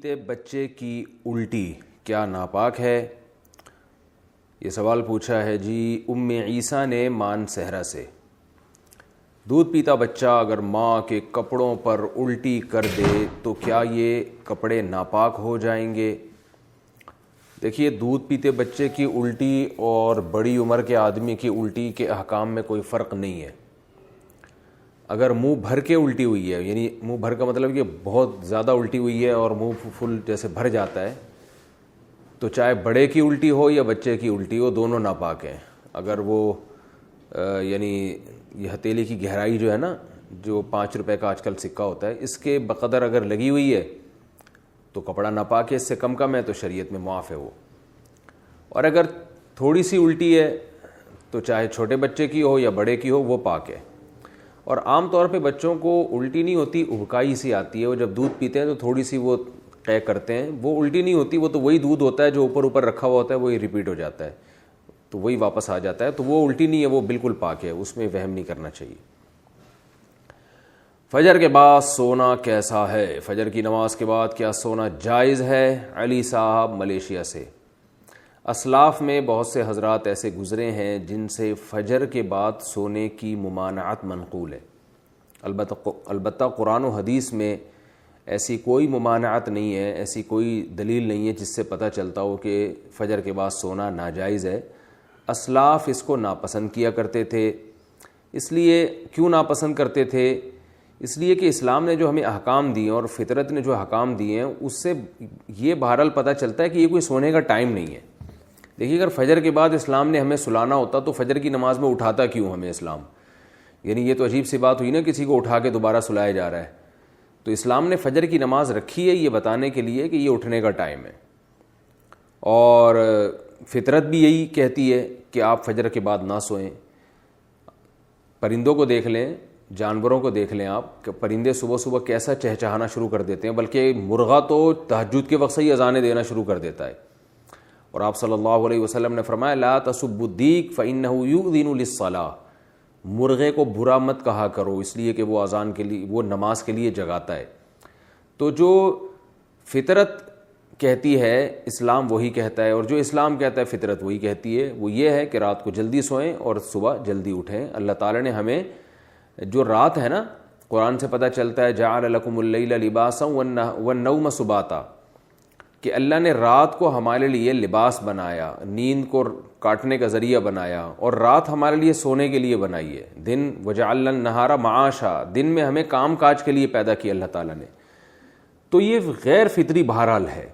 پیتے بچے کی الٹی کیا ناپاک ہے؟ یہ سوال پوچھا ہے جی ام عیسیٰ نے مان صحرا سے۔ دودھ پیتا بچہ اگر ماں کے کپڑوں پر الٹی کر دے تو کیا یہ کپڑے ناپاک ہو جائیں گے؟ دیکھیے، دودھ پیتے بچے کی الٹی اور بڑی عمر کے آدمی کی الٹی کے احکام میں کوئی فرق نہیں ہے۔ اگر منہ بھر کے الٹی ہوئی ہے، یعنی منہ بھر کا مطلب کہ بہت زیادہ الٹی ہوئی ہے اور منہ فل جیسے بھر جاتا ہے، تو چاہے بڑے کی الٹی ہو یا بچے کی الٹی ہو، دونوں ناپاک ہیں۔ اگر وہ یعنی یہ ہتھیلی کی گہرائی جو ہے نا، جو 5 روپے کا آج کل سکہ ہوتا ہے، اس کے بقدر اگر لگی ہوئی ہے تو کپڑا ناپاک ہے، اس سے کم ہے تو شریعت میں معاف ہے وہ۔ اور اگر تھوڑی سی الٹی ہے تو چاہے چھوٹے بچے کی ہو یا بڑے کی ہو، وہ پاک ہے۔ اور عام طور پہ بچوں کو الٹی نہیں ہوتی، ابکائی سی آتی ہے۔ وہ جب دودھ پیتے ہیں تو تھوڑی سی وہ قے کرتے ہیں، وہ الٹی نہیں ہوتی، وہ تو وہی دودھ ہوتا ہے جو اوپر رکھا ہوا ہوتا ہے، وہی ریپیٹ ہو جاتا ہے، تو وہی واپس آ جاتا ہے، تو وہ الٹی نہیں ہے، وہ بالکل پاک ہے، اس میں وہم نہیں کرنا چاہیے۔ فجر کے بعد سونا کیسا ہے؟ فجر کی نماز کے بعد کیا سونا جائز ہے؟ علی صاحب ملیشیا سے۔ اسلاف میں بہت سے حضرات ایسے گزرے ہیں جن سے فجر کے بعد سونے کی ممانعت منقول ہے۔ البتہ قرآن و حدیث میں ایسی کوئی ممانعت نہیں ہے، ایسی کوئی دلیل نہیں ہے جس سے پتہ چلتا ہو کہ فجر کے بعد سونا ناجائز ہے۔ اسلاف اس کو ناپسند کیا کرتے تھے۔ اس لیے کیوں ناپسند کرتے تھے؟ اس لیے کہ اسلام نے جو ہمیں احکام دیے اور فطرت نے جو احکام دیے ہیں، اس سے یہ بہرحال پتہ چلتا ہے کہ یہ کوئی سونے کا ٹائم نہیں ہے۔ دیکھیے، اگر فجر کے بعد اسلام نے ہمیں سلانا ہوتا تو فجر کی نماز میں اٹھاتا کیوں ہمیں اسلام؟ یعنی یہ تو عجیب سی بات ہوئی نا، کسی کو اٹھا کے دوبارہ سلایا جا رہا ہے۔ تو اسلام نے فجر کی نماز رکھی ہے یہ بتانے کے لیے کہ یہ اٹھنے کا ٹائم ہے، اور فطرت بھی یہی کہتی ہے کہ آپ فجر کے بعد نہ سوئیں۔ پرندوں کو دیکھ لیں، جانوروں کو دیکھ لیں آپ، کہ پرندے صبح صبح کیسا چہچہانا شروع کر دیتے ہیں، بلکہ مرغا تو تہجد کے وقت سے ہی اذانیں دینا شروع کر دیتا ہے۔ اور آپ صلی اللہ علیہ وسلم نے فرمایا لا تسبوا الدیک فإنہ یؤذن للصلاۃ، مرغے کو برا مت کہا کرو، اس لیے کہ وہ اذان کے لیے، وہ نماز کے لیے جگاتا ہے۔ تو جو فطرت کہتی ہے اسلام وہی کہتا ہے، اور جو اسلام کہتا ہے فطرت وہی کہتی ہے۔ وہ یہ ہے کہ رات کو جلدی سوئیں اور صبح جلدی اٹھیں۔ اللہ تعالیٰ نے ہمیں جو رات ہے نا، قرآن سے پتہ چلتا ہے جعل لکم اللیل لباسا والنوم سباتا، کہ اللہ نے رات کو ہمارے لیے لباس بنایا، نیند کو کاٹنے کا ذریعہ بنایا، اور رات ہمارے لیے سونے کے لیے بنائی ہے۔ دن وجعلنا النہار معاشا، دن میں ہمیں کام کاج کے لیے پیدا کیا اللہ تعالیٰ نے۔ تو یہ غیر فطری بہرحال ہے،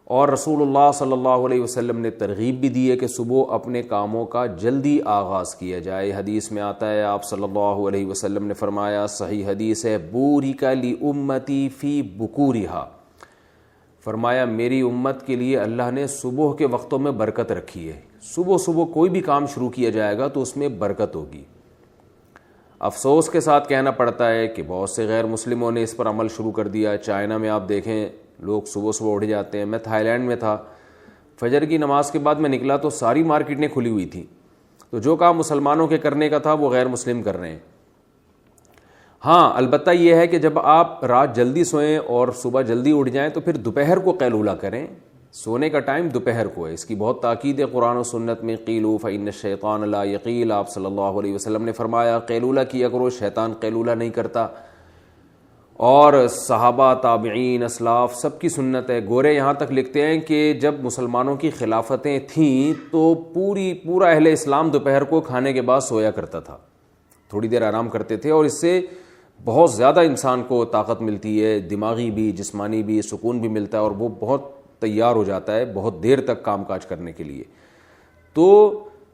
اور رسول اللہ صلی اللہ علیہ وسلم نے ترغیب بھی دی ہے کہ صبح اپنے کاموں کا جلدی آغاز کیا جائے۔ حدیث میں آتا ہے، آپ صلی اللہ علیہ وسلم نے فرمایا، صحیح حدیث ہے، بورک لامتی فی بکورہا، فرمایا میری امت کے لیے اللہ نے صبح کے وقتوں میں برکت رکھی ہے۔ صبح کوئی بھی کام شروع کیا جائے گا تو اس میں برکت ہوگی۔ افسوس کے ساتھ کہنا پڑتا ہے کہ بہت سے غیر مسلموں نے اس پر عمل شروع کر دیا۔ چائنا میں آپ دیکھیں، لوگ صبح اٹھ جاتے ہیں۔ میں تھائی لینڈ میں تھا، فجر کی نماز کے بعد میں نکلا تو ساری مارکیٹیں کھلی ہوئی تھیں، تو جو کام مسلمانوں کے کرنے کا تھا وہ غیر مسلم کر رہے ہیں۔ ہاں، البتہ یہ ہے کہ جب آپ رات جلدی سوئیں اور صبح جلدی اٹھ جائیں تو پھر دوپہر کو قیلولہ کریں۔ سونے کا ٹائم دوپہر کو ہے، اس کی بہت تاکید ہے قرآن و سنت میں۔ قیلوا فإن الشیطان لا یقیل، آپ صلی اللہ علیہ وسلم نے فرمایا قیلولہ کیا کرو، شیطان قیلولہ نہیں کرتا۔ اور صحابہ، تابعین، اسلاف سب کی سنت ہے۔ گورے یہاں تک لکھتے ہیں کہ جب مسلمانوں کی خلافتیں تھیں تو پورا اہل اسلام دوپہر کو کھانے کے بعد سویا کرتا تھا، تھوڑی دیر آرام کرتے تھے، اور اس سے بہت زیادہ انسان کو طاقت ملتی ہے، دماغی بھی، جسمانی بھی، سکون بھی ملتا ہے، اور وہ بہت تیار ہو جاتا ہے بہت دیر تک کام کاج کرنے کے لیے۔ تو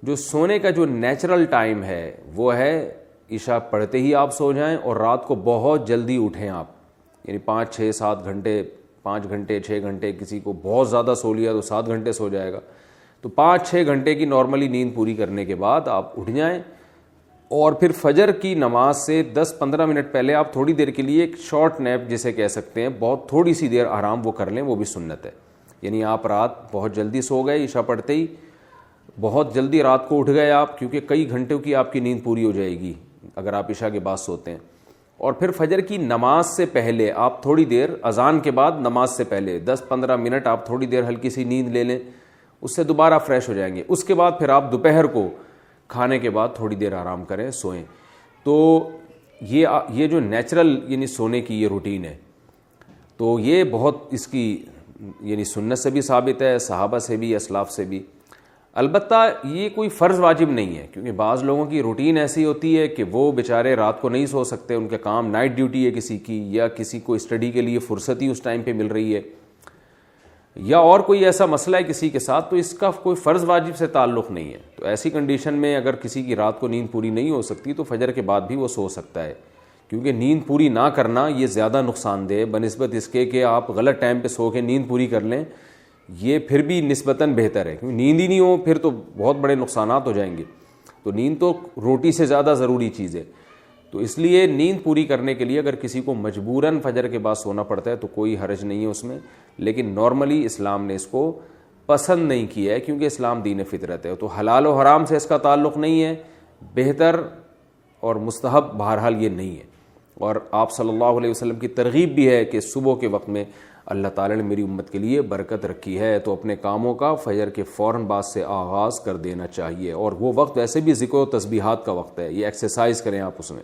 جو سونے کا جو نیچرل ٹائم ہے وہ ہے عشاء پڑھتے ہی آپ سو جائیں، اور رات کو بہت جلدی اٹھیں آپ، یعنی 5 6 7 گھنٹے، 5 گھنٹے 6 گھنٹے، کسی کو بہت زیادہ سو لیا تو 7 گھنٹے سو جائے گا، تو 5 6 گھنٹے کی نارملی نیند پوری کرنے کے بعد آپ اٹھ جائیں، اور پھر فجر کی نماز سے 10 15 منٹ پہلے آپ تھوڑی دیر کے لیے ایک شارٹ نیپ جسے کہہ سکتے ہیں، بہت تھوڑی سی دیر آرام وہ کر لیں، وہ بھی سنت ہے۔ یعنی آپ رات بہت جلدی سو گئے، عشاء پڑھتے ہی بہت جلدی رات کو اٹھ گئے آپ، کیونکہ کئی گھنٹوں کی آپ کی نیند پوری ہو جائے گی اگر آپ عشاء کے بعد سوتے ہیں، اور پھر فجر کی نماز سے پہلے آپ تھوڑی دیر، اذان کے بعد نماز سے پہلے 10-15 منٹ آپ تھوڑی دیر ہلکی سی نیند لے لیں، اس سے دوبارہ فریش ہو جائیں گے. اس کے بعد پھر آپ دوپہر کو کھانے کے بعد تھوڑی دیر آرام کریں، سوئیں. تو یہ جو نیچرل یعنی سونے کی یہ روٹین ہے، تو یہ بہت اس کی یعنی سنت سے بھی ثابت ہے، صحابہ سے بھی، اسلاف سے بھی. البتہ یہ کوئی فرض واجب نہیں ہے، کیونکہ بعض لوگوں کی روٹین ایسی ہوتی ہے کہ وہ بیچارے رات کو نہیں سو سکتے، ان کے کام نائٹ ڈیوٹی ہے کسی کی، یا کسی کو اسٹڈی کے لیے فرصت ہی اس ٹائم پہ مل رہی ہے، یا اور کوئی ایسا مسئلہ ہے کسی کے ساتھ، تو اس کا کوئی فرض واجب سے تعلق نہیں ہے. تو ایسی کنڈیشن میں اگر کسی کی رات کو نیند پوری نہیں ہو سکتی تو فجر کے بعد بھی وہ سو سکتا ہے، کیونکہ نیند پوری نہ کرنا یہ زیادہ نقصان دہ بنسبت اس کے کہ آپ غلط ٹائم پہ سو کے نیند پوری کر لیں. یہ پھر بھی نسبتاً بہتر ہے، کیونکہ نیند ہی نہیں ہو پھر تو بہت بڑے نقصانات ہو جائیں گے. تو نیند تو روٹی سے زیادہ ضروری چیز ہے. تو اس لیے نیند پوری کرنے کے لیے اگر کسی کو مجبوراً فجر کے بعد سونا پڑتا ہے تو کوئی حرج نہیں ہے اس میں، لیکن نارملی اسلام نے اس کو پسند نہیں کیا ہے، کیونکہ اسلام دین فطرت ہے. تو حلال و حرام سے اس کا تعلق نہیں ہے، بہتر اور مستحب بہرحال یہ نہیں ہے. اور آپ صلی اللہ علیہ وسلم کی ترغیب بھی ہے کہ صبح کے وقت میں اللہ تعالی نے میری امت کے لیے برکت رکھی ہے، تو اپنے کاموں کا فجر کے فوراً بعد سے آغاز کر دینا چاہیے. اور وہ وقت ویسے بھی ذکر و تسبیحات کا وقت ہے، یہ ایکسرسائز کریں آپ اس میں.